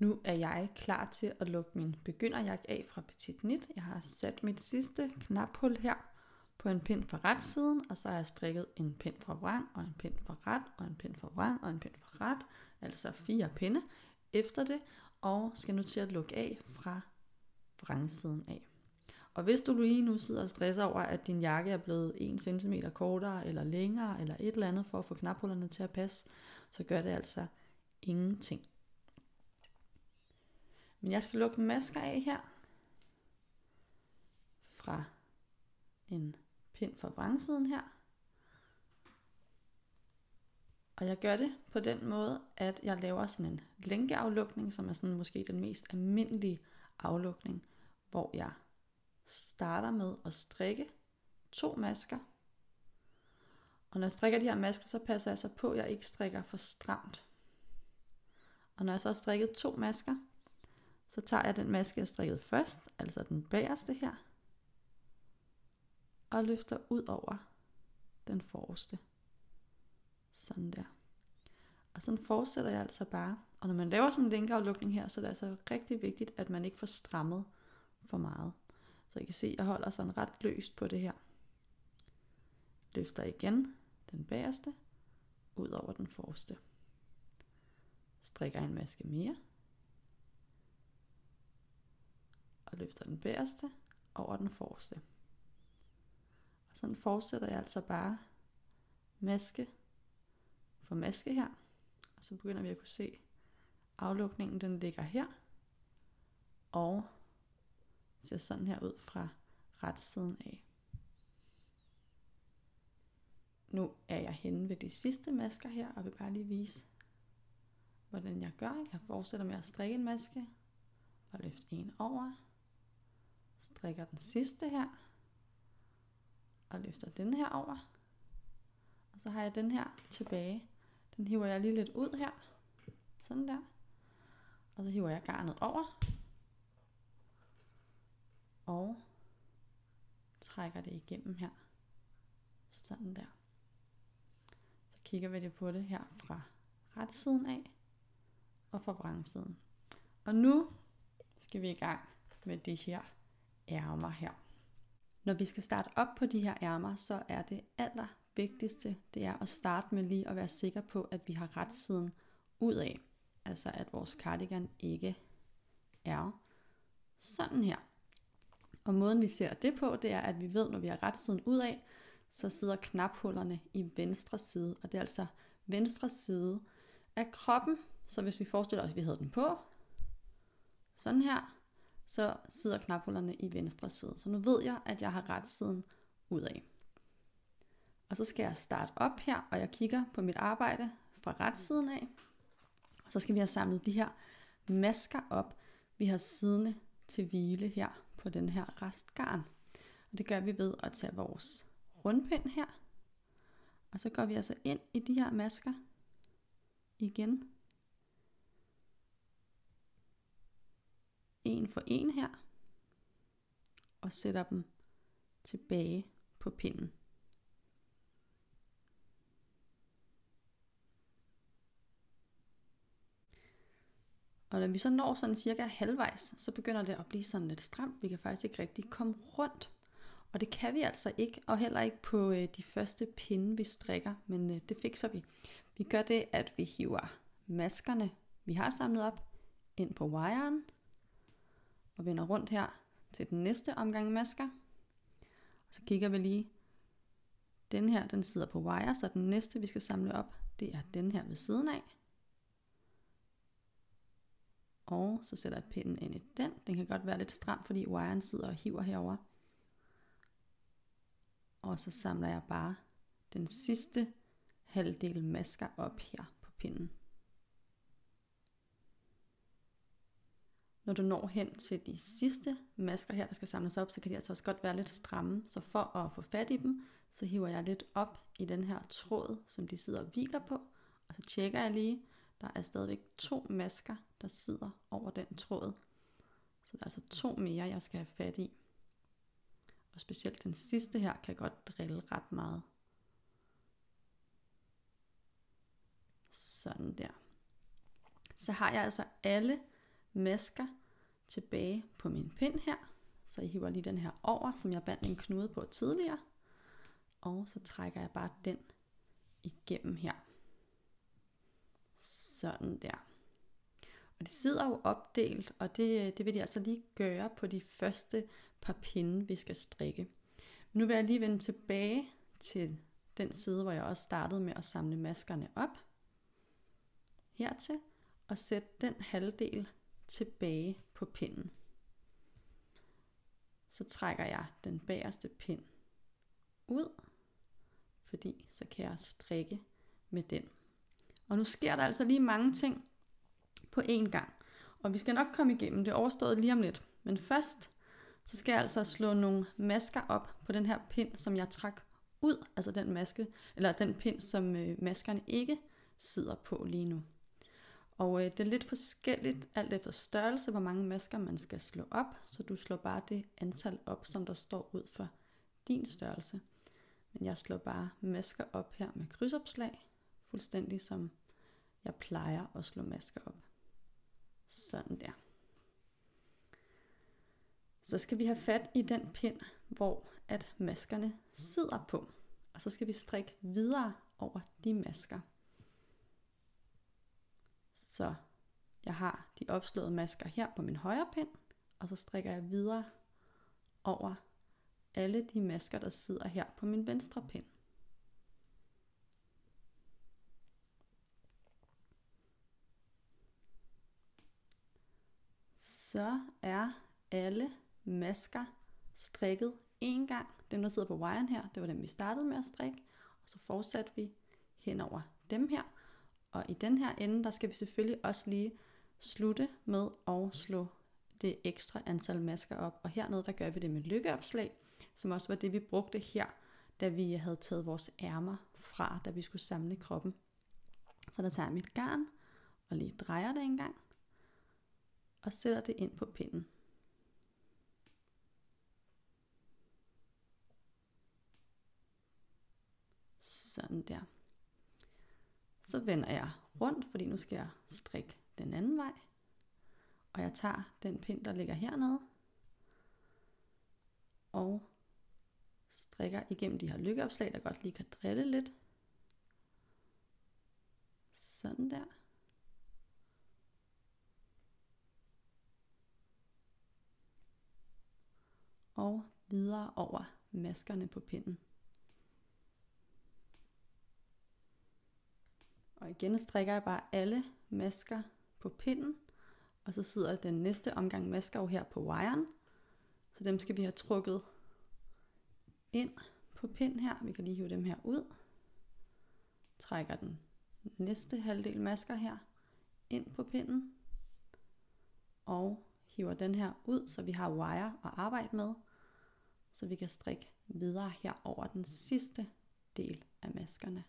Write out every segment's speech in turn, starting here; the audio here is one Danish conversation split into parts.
Nu er jeg klar til at lukke min begynderjakke af fra Petit Knit. Jeg har sat mit sidste knaphul her på en pind fra retsiden, og så har jeg strikket en pind fra vrang, og en pind fra ret, og en pind fra vrang, og en pind fra ret, altså 4 pinde efter det, og skal nu til at lukke af fra vrangsiden af. Og hvis du lige nu sidder og stresser over, at din jakke er blevet 1 cm kortere eller længere, eller et eller andet for at få knaphullerne til at passe, så gør det altså ingenting. Men jeg skal lukke masker af her fra en pind fra vrangsiden her. Og jeg gør det på den måde, at jeg laver sådan en lænkeaflukning, som er sådan måske den mest almindelige aflukning, hvor jeg starter med at strikke 2 masker. Og når jeg strikker de her masker, så passer jeg så på, at jeg ikke strikker for stramt. Og når jeg så har strikket 2 masker, så tager jeg den maske, jeg strikkede først, altså den bagerste her, og løfter ud over den forreste. Sådan der. Og sådan fortsætter jeg altså bare. Og når man laver sådan en lænkeaflukning her, så er det altså rigtig vigtigt, at man ikke får strammet for meget. Så I kan se, at jeg holder sådan ret løst på det her. Løfter igen den bagerste, ud over den forreste. Strikker en maske mere. Og løfter den bagerste over den forreste. Og sådan fortsætter jeg altså bare maske for maske her. Og så begynder vi at kunne se, aflukningen den ligger her. Og ser sådan her ud fra retssiden af. Nu er jeg henne ved de sidste masker her, og vil bare lige vise, hvordan jeg gør. Jeg fortsætter med at strikke en maske, og løfte en over. Strikker den sidste her, og løfter den her over. Og så har jeg den her tilbage. Den hiver jeg lige lidt ud her, sådan der. Og så hiver jeg garnet over, og trækker det igennem her, sådan der. Så kigger vi det på det her fra retsiden af, og fra vrangsiden. Og nu skal vi i gang med de her ærmer her. Når vi skal starte op på de her ærmer, så er det allervigtigste, det er at starte med lige at være sikker på, at vi har retsiden ud af. Altså at vores cardigan ikke er sådan her. Og måden vi ser det på, det er, at vi ved, når vi har retsiden ud af, så sidder knaphullerne i venstre side. Og det er altså venstre side af kroppen. Så hvis vi forestiller os, at vi havde den på, sådan her, så sidder knaphullerne i venstre side. Så nu ved jeg, at jeg har retsiden ud af. Og så skal jeg starte op her, og jeg kigger på mit arbejde fra retsiden af. Og så skal vi have samlet de her masker op, vi har siddende til hvile her på den her restgarn. Og det gør vi ved at tage vores rundpind her. Og så går vi altså ind i de her masker igen. En for en her. Og sætter dem tilbage på pinden. Og når vi så når sådan cirka halvvejs, så begynder det at blive sådan lidt stramt. Vi kan faktisk ikke rigtig komme rundt. Og det kan vi altså ikke, og heller ikke på de første pinde, vi strikker, men det fikser vi. Vi gør det, at vi hiver maskerne, vi har samlet op, ind på wiren, og vender rundt her til den næste omgang masker. Og så kigger vi lige, den her, den sidder på wire, så den næste, vi skal samle op, det er den her ved siden af. Og så sætter jeg pinden ind i den. Den kan godt være lidt stram, fordi wiren sidder og hiver herover. Og så samler jeg bare den sidste halvdel masker op her på pinden. Når du når hen til de sidste masker her, der skal samles op, så kan de altså også godt være lidt stramme. Så for at få fat i dem, så hiver jeg lidt op i den her tråd, som de sidder og hviler på. Og så tjekker jeg lige, der er stadigvæk 2 masker, der sidder over den tråd. Så der er altså 2 mere, jeg skal have fat i. Og specielt den sidste her kan godt drille ret meget. Sådan der. Så har jeg altså alle masker tilbage på min pind her. Så jeg hiver lige den her over, som jeg bandt en knude på tidligere. Og så trækker jeg bare den igennem her. Sådan der. Og de sidder jo opdelt, og det vil de altså lige gøre på de første par pinde, vi skal strikke. Nu vil jeg lige vende tilbage til den side, hvor jeg også startede med at samle maskerne op. Hertil, og sætte den halvdel tilbage på pinden. Så trækker jeg den bagerste pind ud, fordi så kan jeg strikke med den. Og nu sker der altså lige mange ting på én gang. Og vi skal nok komme igennem det overstået lige om lidt. Men først, så skal jeg altså slå nogle masker op på den her pind, som jeg trak ud. Altså den maske, eller den pind, som maskerne ikke sidder på lige nu. Og det er lidt forskelligt, alt efter størrelse, hvor mange masker man skal slå op. Så du slår bare det antal op, som der står ud for din størrelse. Men jeg slår bare masker op her med krydsopslag, fuldstændig som jeg plejer at slå masker op. Sådan der. Så skal vi have fat i den pind, hvor at maskerne sidder på. Og så skal vi strikke videre over de masker. Så jeg har de opslåede masker her på min højre pind, og så strikker jeg videre over alle de masker, der sidder her på min venstre pind. Så er alle masker strikket en gang. Dem, der sidder på wiren her, det var dem, vi startede med at strikke. Og så fortsatte vi hen over dem her. Og i den her ende, der skal vi selvfølgelig også lige slutte med at slå det ekstra antal masker op. Og hernede, der gør vi det med lykkeopslag, som også var det, vi brugte her, da vi havde taget vores ærmer fra, da vi skulle samle kroppen. Så der tager jeg mit garn og lige drejer det en gang, og sætter det ind på pinden. Sådan der. Så vender jeg rundt, fordi nu skal jeg strikke den anden vej. Og jeg tager den pind, der ligger hernede, og strikker igennem de her lykkeopslag, der godt lige kan drille lidt. Sådan der. Og videre over maskerne på pinden. Og igen strikker jeg bare alle masker på pinden, og så sidder den næste omgang masker jo her på wiren. Så dem skal vi have trukket ind på pinden her. Vi kan lige hive dem her ud. Trækker den næste halvdel masker her ind på pinden. Og hiver den her ud, så vi har wire at arbejde med. Så vi kan strikke videre her over den sidste del af maskerne.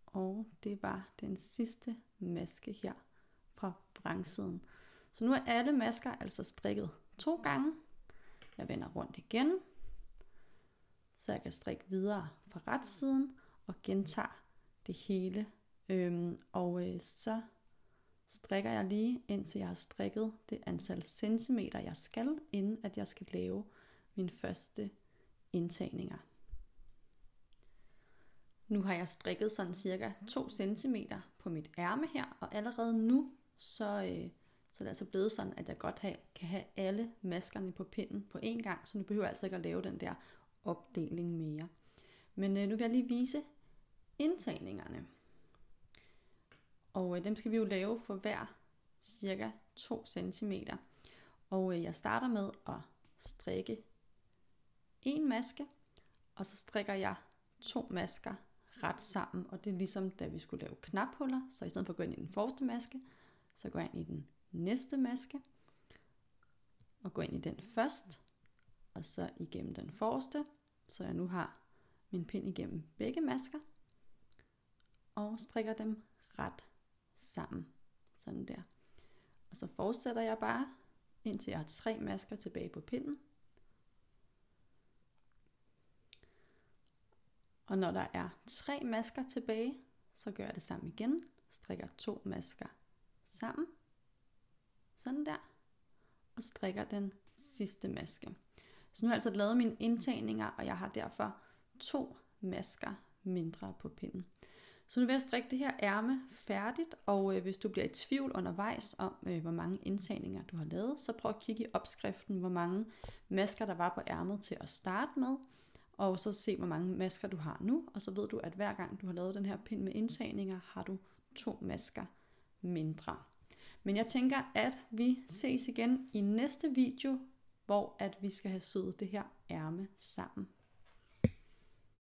Og det var den sidste maske her fra vrangsiden. Så nu er alle masker altså strikket 2 gange. Jeg vender rundt igen, så jeg kan strikke videre fra retsiden og gentager det hele. Så strikker jeg lige indtil jeg har strikket det antal centimeter jeg skal, inden at jeg skal lave mine første indtagninger. Nu har jeg strikket sådan cirka 2 cm på mit ærme her, og allerede nu så er det altså blevet sådan, at jeg godt kan have alle maskerne på pinden på én gang, så nu behøver jeg altså ikke at lave den der opdeling mere. Men nu vil jeg lige vise indtagningerne. Og dem skal vi jo lave for hver cirka 2 cm. Og jeg starter med at strikke en maske, og så strikker jeg 2 masker ret sammen, og det er ligesom da vi skulle lave knaphuller, så i stedet for at gå ind i den forreste maske, så går jeg ind i den næste maske, og går ind i den først, og så igennem den forreste, så jeg nu har min pind igennem begge masker, og strikker dem ret sammen, sådan der. Og så fortsætter jeg bare indtil jeg har 3 masker tilbage på pinden. Og når der er 3 masker tilbage, så gør jeg det samme igen. Strikker 2 masker sammen. Sådan der. Og strikker den sidste maske. Så nu har jeg altså lavet mine indtagninger, og jeg har derfor 2 masker mindre på pinden. Så nu vil jeg strikke det her ærme færdigt, og hvis du bliver i tvivl undervejs om, hvor mange indtagninger du har lavet, så prøv at kigge i opskriften, hvor mange masker der var på ærmet til at starte med, og så se, hvor mange masker du har nu, og så ved du, at hver gang du har lavet den her pind med indtagninger, har du 2 masker mindre. Men jeg tænker, at vi ses igen i næste video, hvor at vi skal have syet det her ærme sammen.